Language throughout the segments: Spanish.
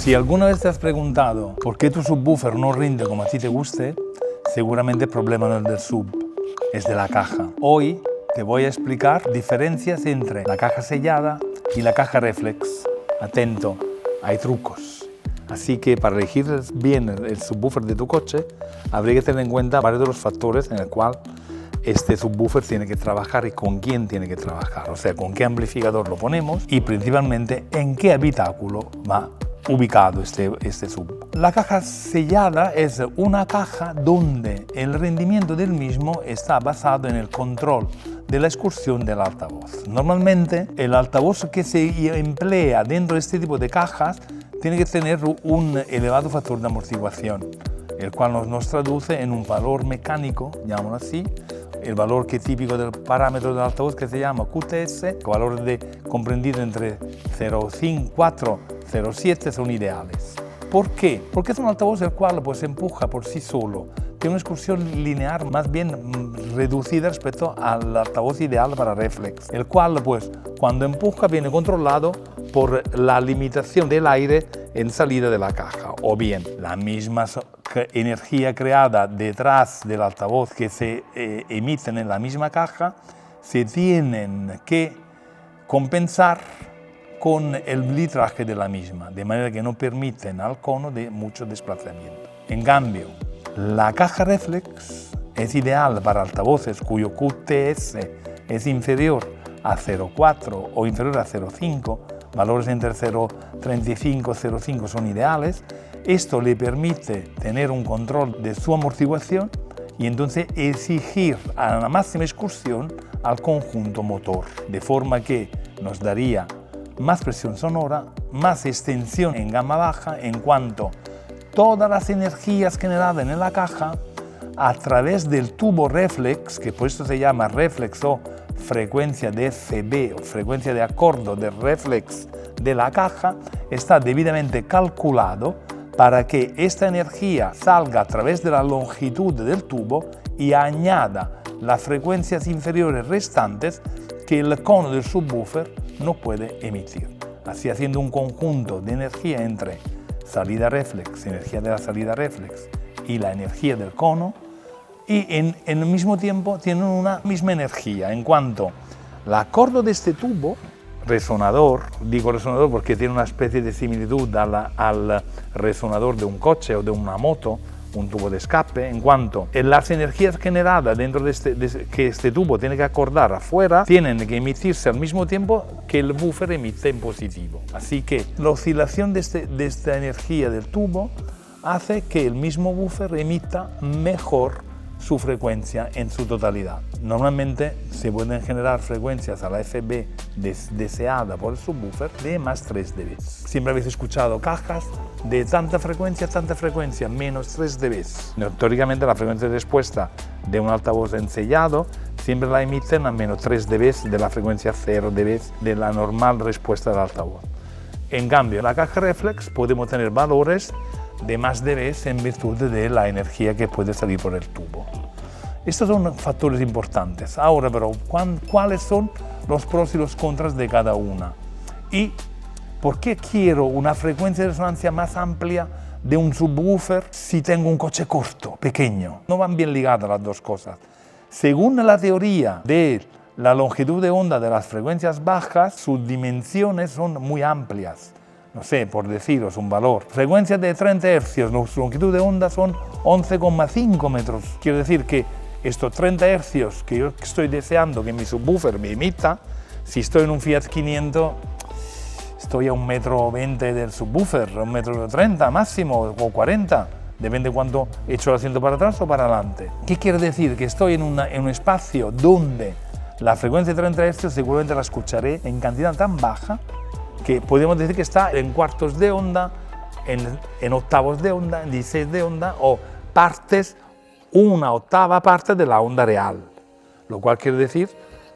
Si alguna vez te has preguntado por qué tu subwoofer no rinde como a ti te guste, seguramente el problema no es del sub, es de la caja. Hoy te voy a explicar diferencias entre la caja sellada y la caja reflex. Atento, hay trucos. Así que para elegir bien el subwoofer de tu coche, habría que tener en cuenta varios de los factores en el cual este subwoofer tiene que trabajar y con quién tiene que trabajar. O sea, con qué amplificador lo ponemos y principalmente en qué habitáculo va ubicado este sub. La caja sellada es una caja donde el rendimiento del mismo está basado en el control de la excursión del altavoz. Normalmente el altavoz que se emplea dentro de este tipo de cajas tiene que tener un elevado factor de amortiguación, el cual nos traduce en un valor mecánico, llamémoslo así, el valor que es típico del parámetro del altavoz que se llama QTS, valor comprendido entre 0,4 y 0,7 son ideales. ¿Por qué? Porque es un altavoz el cual pues, empuja por sí solo, tiene una excursión lineal más bien reducida respecto al altavoz ideal para reflex, el cual pues, cuando empuja viene controlado por la limitación del aire en salida de la caja, o bien la misma energía creada detrás del altavoz que se emiten en la misma caja se tienen que compensar con el litraje de la misma, de manera que no permiten al cono de mucho desplazamiento. En cambio, la caja reflex es ideal para altavoces cuyo QTS es inferior a 0,4 o inferior a 0,5, valores entre 0,35 y 0,5 son ideales. Esto le permite tener un control de su amortiguación y entonces exigir a la máxima excursión al conjunto motor, de forma que nos daría más presión sonora, más extensión en gama baja, en cuanto todas las energías generadas en la caja a través del tubo reflex, que por esto se llama reflex o frecuencia de FB o frecuencia de acordo de reflex de la caja, está debidamente calculado para que esta energía salga a través de la longitud del tubo y añada las frecuencias inferiores restantes que el cono del subwoofer no puede emitir. Así, haciendo un conjunto de energía entre salida reflex, energía de la salida reflex y la energía del cono, y en el mismo tiempo tienen una misma energía, en cuanto el acordo de este tubo resonador, digo resonador porque tiene una especie de similitud al resonador de un coche o de una moto, un tubo de escape, en cuanto las energías generadas dentro que este tubo tiene que acordar afuera, tienen que emitirse al mismo tiempo que el buffer emite en positivo. Así que la oscilación de esta energía del tubo hace que el mismo buffer emita mejor su frecuencia en su totalidad. Normalmente se pueden generar frecuencias a la FB deseada por el subwoofer de más 3 dB. Siempre habéis escuchado cajas de tanta frecuencia, menos 3 dB. Teóricamente la frecuencia de respuesta de un altavoz ensellado siempre la emiten a menos 3 dB de la frecuencia 0 dB de la normal respuesta del altavoz. En cambio, en la caja reflex podemos tener valores de más dB en virtud de la energía que puede salir por el tubo. Estos son factores importantes. Ahora, pero, ¿cuáles son los pros y los contras de cada una? ¿Y por qué quiero una frecuencia de resonancia más amplia de un subwoofer si tengo un coche corto, pequeño? No van bien ligadas las dos cosas. Según la teoría de la longitud de onda de las frecuencias bajas, sus dimensiones son muy amplias. No sé, por deciros un valor. Frecuencia de 30 Hz, su longitud de onda son 11,5 metros. Quiero decir que estos 30 Hz que yo estoy deseando que mi subwoofer me emita, si estoy en un Fiat 500, estoy a 1,20 m del subwoofer, 1,30 m máximo, o 40, depende de cuánto echo el asiento para atrás o para adelante. ¿Qué quiere decir? Que estoy en un espacio donde la frecuencia de 30 Hz seguramente la escucharé en cantidad tan baja que podemos decir que está en cuartos de onda, en octavos de onda, en 16 de onda o partes, una octava parte de la onda real, lo cual quiere decir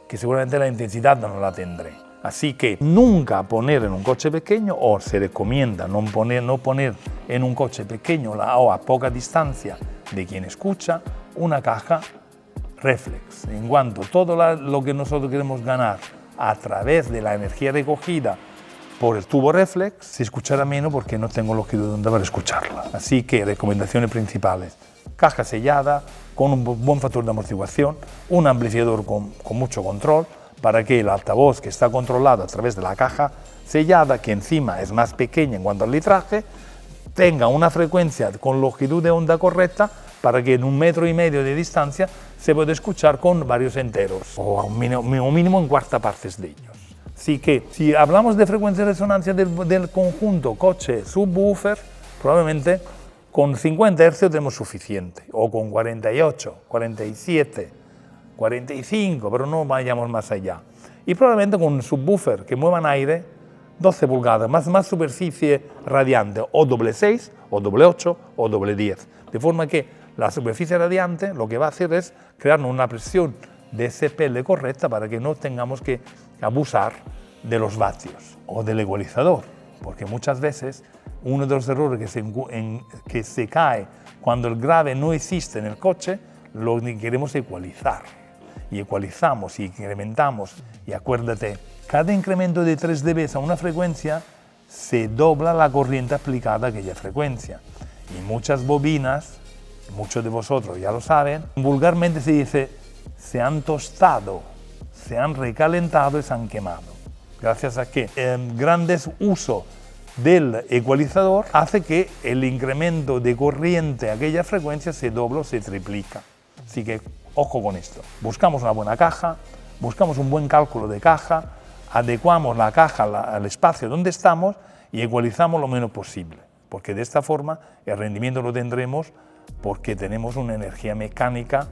que seguramente la intensidad no la tendré. Así que nunca poner en un coche pequeño, o se recomienda no poner en un coche pequeño o a poca distancia de quien escucha, una caja reflex. En cuanto todo lo que nosotros queremos ganar a través de la energía recogida por el tubo reflex se escuchará menos porque no tengo longitud de onda para escucharla. Así que recomendaciones principales: caja sellada con un buen factor de amortiguación, un amplificador con mucho control para que el altavoz, que está controlado a través de la caja sellada, que encima es más pequeña en cuanto al litraje, tenga una frecuencia con longitud de onda correcta para que en 1,5 metros de distancia se pueda escuchar con varios enteros o a un mínimo en cuarta partes de ellos. Así que si hablamos de frecuencia de resonancia del conjunto coche-subwoofer, probablemente con 50 Hz tenemos suficiente, o con 48, 47, 45, pero no vayamos más allá. Y probablemente con un subwoofer que muevan aire, 12 pulgadas, más superficie radiante, o doble 6, o doble 8, o doble 10. De forma que la superficie radiante lo que va a hacer es crear una presión de SPL correcta para que no tengamos que abusar de los vatios o del ecualizador, porque muchas veces uno de los errores que se cae cuando el grave no existe en el coche, lo queremos ecualizar. Y ecualizamos y incrementamos, y acuérdate, cada incremento de 3 dB a una frecuencia se dobla la corriente aplicada a aquella frecuencia. Y muchas bobinas, muchos de vosotros ya lo saben, vulgarmente se dice: se han tostado, se han recalentado y se han quemado. Gracias a que el grandes uso del ecualizador hace que el incremento de corriente a aquella frecuencia se dobla o se triplica. Así que ojo con esto. Buscamos una buena caja, buscamos un buen cálculo de caja, adecuamos la caja al espacio donde estamos y ecualizamos lo menos posible, porque de esta forma el rendimiento lo tendremos porque tenemos una energía mecánica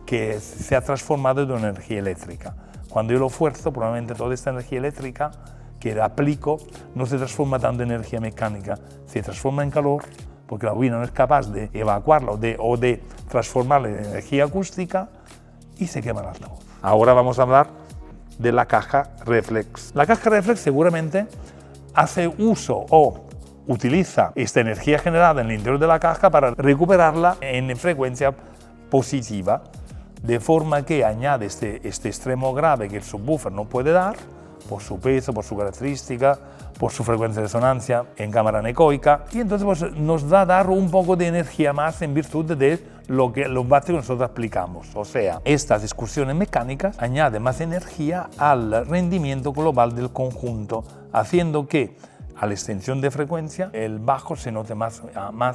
que se ha transformado en una energía eléctrica. Cuando yo lo fuerzo, probablemente toda esta energía eléctrica que aplico no se transforma tanto en energía mecánica, se transforma en calor, porque la bobina no es capaz de evacuarla o de transformarla en energía acústica y se quema el altavoz. Ahora vamos a hablar de la caja reflex. La caja reflex seguramente hace uso o utiliza esta energía generada en el interior de la caja para recuperarla en frecuencia positiva, de forma que añade este extremo grave que el subwoofer no puede dar, por su peso, por su característica, por su frecuencia de resonancia en cámara anecoica, y entonces pues, nos da a dar un poco de energía más en virtud de los vatios que nosotros aplicamos. O sea, estas excursiones mecánicas añaden más energía al rendimiento global del conjunto, haciendo que a la extensión de frecuencia el bajo se note más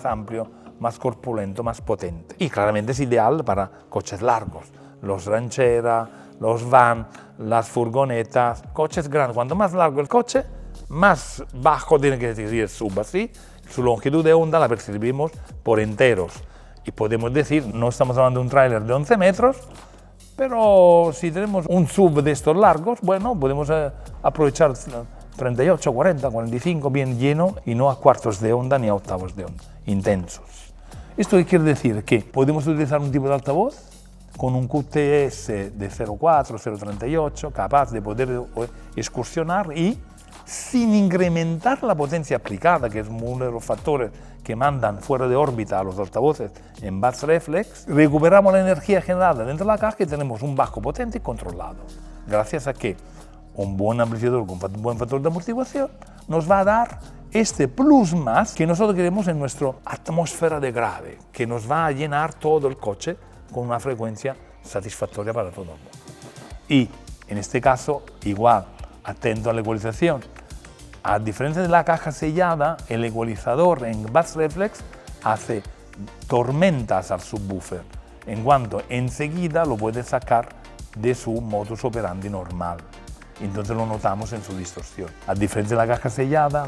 amplio, más corpulento, más potente. Y claramente es ideal para coches largos, los ranchera, los van, las furgonetas, coches grandes. Cuanto más largo el coche, más bajo tiene que ser el sub. Así, su longitud de onda la percibimos por enteros. Y podemos decir, no estamos hablando de un tráiler de 11 metros, pero si tenemos un sub de estos largos, bueno, podemos aprovechar 38, 40, 45 bien lleno y no a cuartos de onda ni a octavos de onda, intensos. ¿Esto qué quiere decir? Que podemos utilizar un tipo de altavoz con un QTS de 0,4, 0,38, capaz de poder excursionar y sin incrementar la potencia aplicada, que es uno de los factores que mandan fuera de órbita a los altavoces en bass reflex, recuperamos la energía generada dentro de la caja y tenemos un bajo potente y controlado, gracias a que un buen amplificador con un buen factor de amortiguación nos va a dar este plus más que nosotros queremos en nuestra atmósfera de grave, que nos va a llenar todo el coche con una frecuencia satisfactoria para todo el mundo. Y en este caso, igual, atento a la ecualización. A diferencia de la caja sellada, el ecualizador en bass reflex hace tormentas al subwoofer, en cuanto enseguida lo puede sacar de su modus operandi normal. Entonces lo notamos en su distorsión. A diferencia de la caja sellada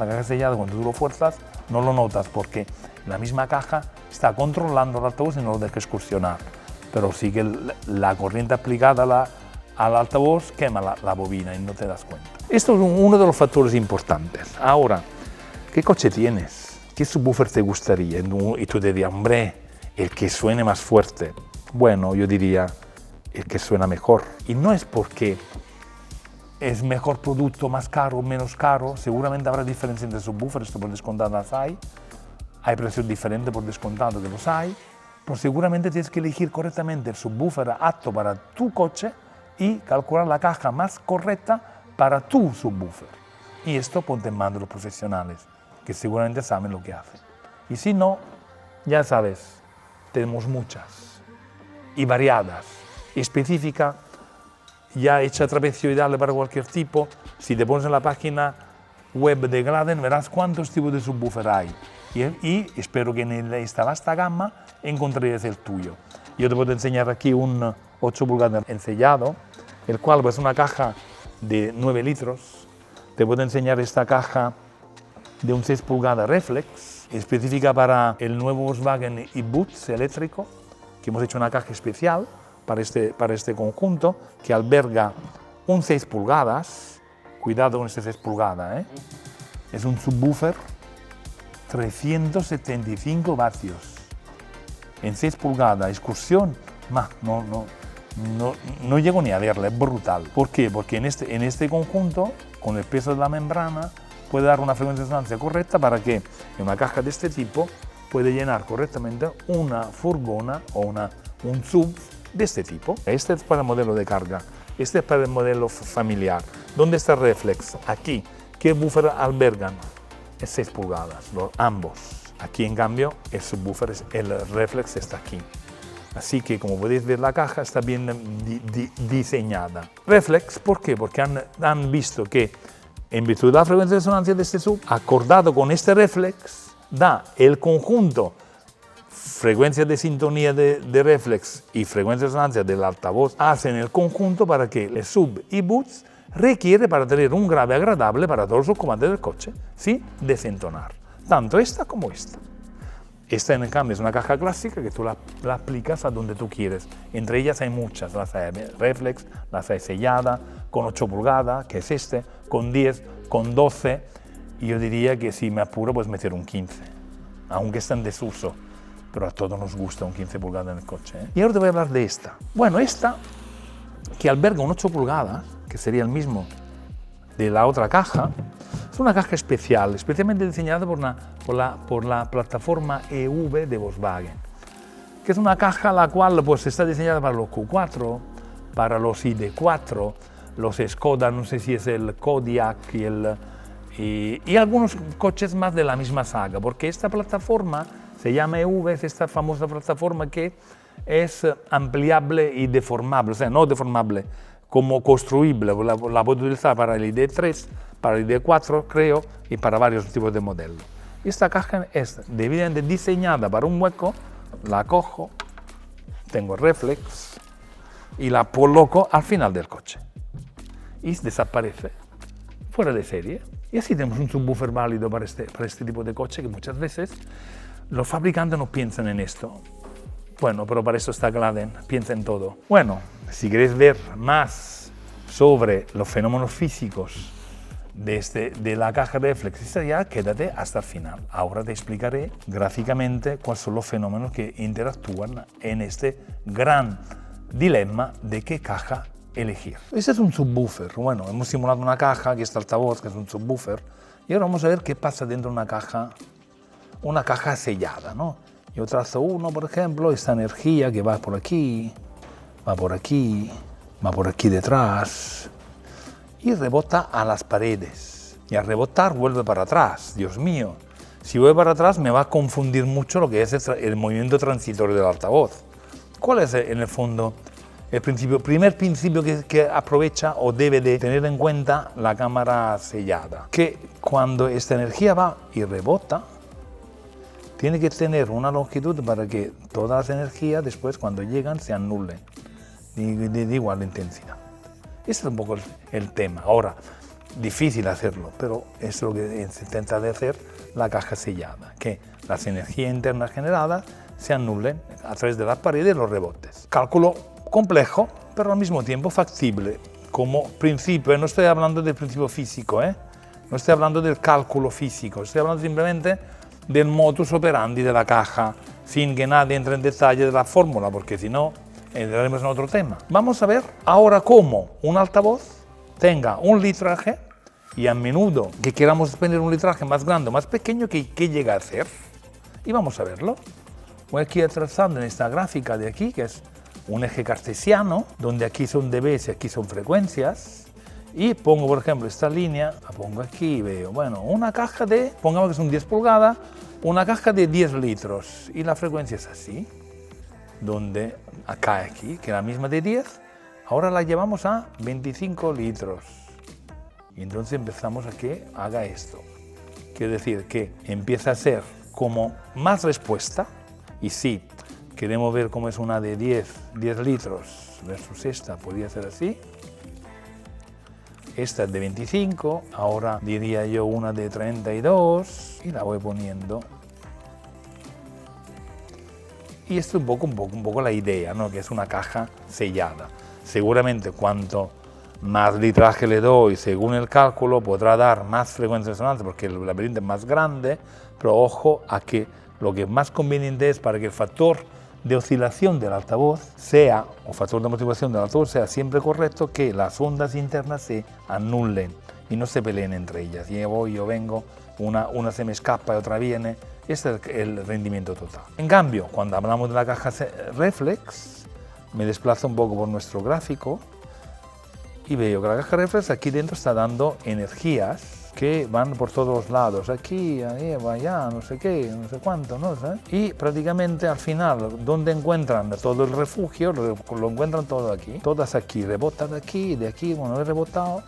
cuando tú lo fuerzas no lo notas porque la misma caja está controlando el altavoz y no lo deja excursionar. Pero sí que la corriente aplicada al altavoz quema la bobina y no te das cuenta. Esto es uno de los factores importantes. Ahora, ¿qué coche tienes? ¿Qué subwoofer te gustaría? Y tú te dirías, hombre, el que suene más fuerte. Bueno, yo diría, el que suena mejor. Y no es porque es mejor producto, más caro o menos caro. Seguramente habrá diferencia entre subwoofers, esto por descontado las hay. Hay precios diferentes por descontado que los hay. Pero seguramente tienes que elegir correctamente el subwoofer apto para tu coche y calcular la caja más correcta para tu subwoofer. Y esto ponte en manos de los profesionales, que seguramente saben lo que hacen. Y si no, ya sabes, tenemos muchas y variadas, específica, ya hecha trapezoidal para cualquier tipo. Si te pones en la página web de Gladden verás cuántos tipos de subwoofer hay. Y espero que en esta vasta gama encontraréis el tuyo. Yo te puedo enseñar aquí un 8 pulgadas encellado, el cual es una caja de 9 litros. Te puedo enseñar esta caja de un 6 pulgadas reflex, específica para el nuevo Volkswagen e-Boost eléctrico, que hemos hecho una caja especial para este conjunto, que alberga un 6 pulgadas. Cuidado con este 6 pulgadas, ¿eh? Es un subwoofer 375 vatios. En 6 pulgadas, excursión, no llego ni a verla, es brutal. ¿Por qué? Porque en este conjunto, con el peso de la membrana, puede dar una frecuencia de resonancia correcta para que en una caja de este tipo puede llenar correctamente una furgona o un sub de este tipo. Este es para el modelo de carga, este es para el modelo familiar. ¿Dónde está el reflex? Aquí. ¿Qué buffer albergan? Es 6 pulgadas, ambos. Aquí, en cambio, el subwoofer, el reflex está aquí. Así que, como podéis ver, la caja está bien diseñada. Reflex, ¿por qué? Porque han visto que, en virtud de la frecuencia de resonancia de este sub, acordado con este reflex, da el conjunto frecuencia de sintonía de reflex y frecuencia de resonancia del altavoz, hacen el conjunto para que el sub y boost requiere para tener un grave agradable para todos los comandos del coche, sin desentonar. Tanto esta como esta. Esta, en cambio, es una caja clásica que tú la aplicas a donde tú quieres. Entre ellas hay muchas, las hay reflex, las hay sellada, con 8 pulgadas, que es este, con 10, con 12, y yo diría que si me apuro, pues meter un 15, aunque está en desuso, pero a todos nos gusta un 15 pulgadas en el coche, ¿eh? Y ahora te voy a hablar de esta. Bueno, esta, que alberga un 8 pulgadas, que sería el mismo de la otra caja, es una caja especial, especialmente diseñada por la plataforma EV de Volkswagen, que es una caja la cual pues, está diseñada para los Q4, para los ID4, los Skoda, no sé si es el Kodiaq y algunos coches más de la misma saga, porque esta plataforma se llama EV, es esta famosa plataforma que es ampliable y deformable, o sea, no deformable, como construible, la puedo utilizar para el ID3, para el ID4, creo, y para varios tipos de modelos. Esta caja es debidamente diseñada para un hueco, la cojo, tengo reflex y la coloco al final del coche. Y desaparece, fuera de serie. Y así tenemos un subwoofer válido para este tipo de coche, que muchas veces los fabricantes no piensan en esto. Bueno, pero para eso está Gladden, piensa en todo. Bueno, si queréis ver más sobre los fenómenos físicos de la caja reflex, ya quédate hasta el final. Ahora te explicaré gráficamente cuáles son los fenómenos que interactúan en este gran dilema de qué caja elegir. Este es un subwoofer. Bueno, hemos simulado una caja, aquí está el altavoz, que es un subwoofer, y ahora vamos a ver qué pasa dentro de una caja sellada, ¿no? Yo trazo uno, por ejemplo, esta energía que va por aquí, va por aquí, va por aquí detrás y rebota a las paredes. Y al rebotar vuelve para atrás. Dios mío, si vuelve para atrás me va a confundir mucho lo que es el movimiento transitorio del altavoz. ¿Cuál es, en el fondo, el primer principio que aprovecha o debe de tener en cuenta la cámara sellada? Que cuando esta energía va y rebota, tiene que tener una longitud para que todas las energías después, cuando llegan, se anulen de igual intensidad. Ese es un poco el tema. Ahora, difícil hacerlo, pero es lo que se intenta de hacer la caja sellada, que las energías internas generadas se anulen a través de las paredes y los rebotes. Cálculo complejo, pero al mismo tiempo factible. Como principio, no estoy hablando del principio físico, no estoy hablando del cálculo físico, estoy hablando simplemente del modus operandi de la caja, sin que nadie entre en detalle de la fórmula, porque si no, entraremos en otro tema. Vamos a ver ahora cómo un altavoz tenga un litraje, y a menudo que queramos tener un litraje más grande o más pequeño, ¿qué llega a hacer? Y vamos a verlo. Voy aquí trazando en esta gráfica de aquí, que es un eje cartesiano, donde aquí son dBs y aquí son frecuencias, Y pongo, por ejemplo, esta línea, la pongo aquí y veo, bueno, una caja de, pongamos que son 10 pulgadas, una caja de 10 litros. Y la frecuencia es así, donde acá aquí, que es la misma de 10, ahora la llevamos a 25 litros. Y entonces empezamos a que haga esto. Quiere decir que empieza a ser como más respuesta. Y si queremos ver cómo es una de 10 litros versus esta, podría ser así. Esta es de 25, ahora diría yo una de 32 y la voy poniendo. Y esto es un poco la idea, ¿no? Que es una caja sellada. Seguramente cuanto más litraje le doy, según el cálculo, podrá dar más frecuencia resonante porque el laberinto es más grande, pero ojo a que lo que más conveniente es para que el factor de oscilación del altavoz sea, o factor de amortiguación del altavoz sea siempre correcto, que las ondas internas se anulen y no se peleen entre ellas. Yo voy, yo vengo, una se me escapa y otra viene. Este es el rendimiento total. En cambio, cuando hablamos de la caja reflex, me desplazo un poco por nuestro gráfico y veo que la caja reflex aquí dentro está dando energías que van por todos los lados, aquí, allá, no sé qué, no sé cuánto, ¿no? Y prácticamente al final, donde encuentran todo el refugio, lo encuentran todo aquí, todas aquí, rebotan de aquí, bueno, he rebotado,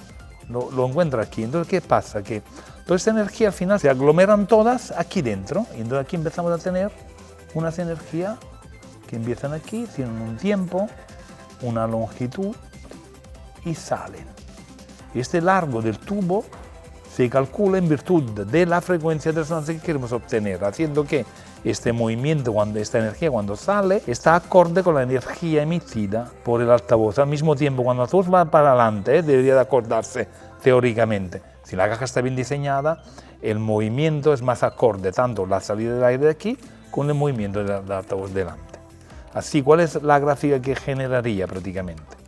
lo encuentro aquí. Entonces, ¿qué pasa? Que toda esta energía al final se aglomeran todas aquí dentro, y entonces aquí empezamos a tener unas energías que empiezan aquí, tienen un tiempo, una longitud y salen. Y este largo del tubo se calcula en virtud de la frecuencia de resonancia que queremos obtener, haciendo que este movimiento, esta energía cuando sale, está acorde con la energía emitida por el altavoz. Al mismo tiempo, cuando el altavoz va para adelante, debería de acordarse teóricamente. Si la caja está bien diseñada, el movimiento es más acorde, tanto la salida del aire de aquí con el movimiento del altavoz delante. Así, ¿cuál es la gráfica que generaría prácticamente?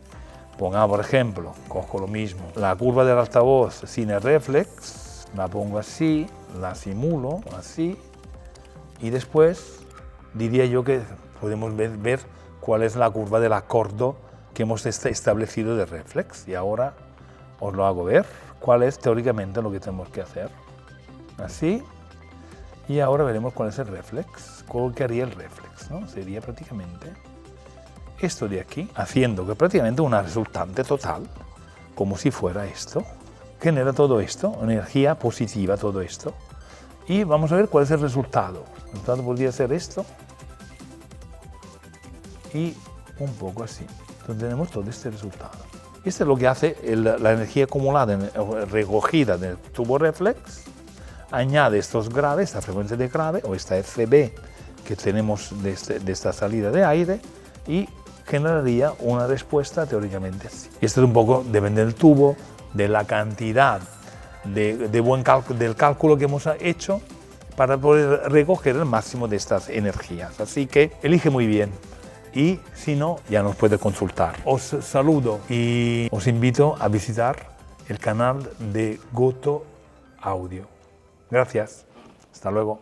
Pongamos, por ejemplo, cojo lo mismo, la curva del altavoz sin el reflex, la pongo así, la simulo así, y después diría yo que podemos ver cuál es la curva del acordo que hemos establecido de reflex. Y ahora os lo hago ver, cuál es teóricamente lo que tenemos que hacer. Así, y ahora veremos cuál es el reflex, cuál que haría el reflex, ¿no? Sería prácticamente esto de aquí, haciendo que prácticamente una resultante total, como si fuera esto, genera todo esto, energía positiva, todo esto. Y vamos a ver cuál es el resultado. El resultado podría ser esto y un poco así. Entonces tenemos todo este resultado. Esto es lo que hace la energía acumulada, recogida del tubo reflex, añade estos graves, esta frecuencia de grave, o esta FB que tenemos de esta salida de aire, y generaría una respuesta teóricamente así. Esto es un poco, depende del tubo, de la cantidad del cálculo que hemos hecho para poder recoger el máximo de estas energías. Así que elige muy bien y si no, ya nos puede consultar. Os saludo y os invito a visitar el canal de Goto Audio. Gracias. Hasta luego.